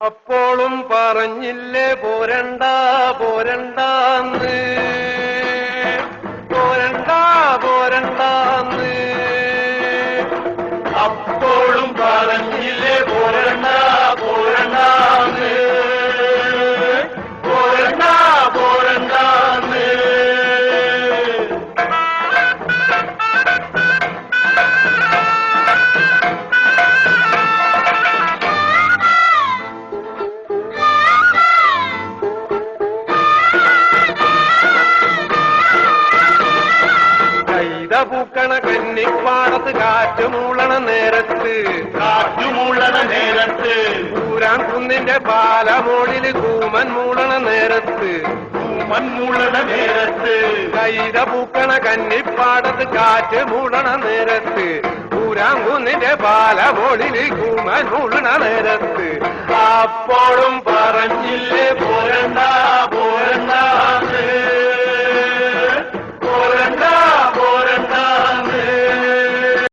അപ്പോഴും പറഞ്ഞില്ലേ പോരണ്ട പോരണ്ടാന്ന് പോരണ്ട പോരണ്ടാന്ന് അപ്പോഴും പറഞ്ഞില്ലേ പോരണ്ട പോരണ്ടാന്ന് പോരണ്ട പോരണ്ടാന്ന് പൂക്കണ കന്നിപ്പാടത്ത് കാറ്റുമൂളണ നേരത്ത് ഊരാൻ കുന്നിന്റെ പാലമോളില് കൂമൻ മൂളണ നേരത്ത് കൈത പൂക്കണ കന്നിപ്പാടത്ത് കാറ്റ് മൂളണ നേരത്ത് ഊരാൻ കുന്നിന്റെ പാലമോളില് കൂമൻ മൂളണ നേരത്ത് അപ്പോഴും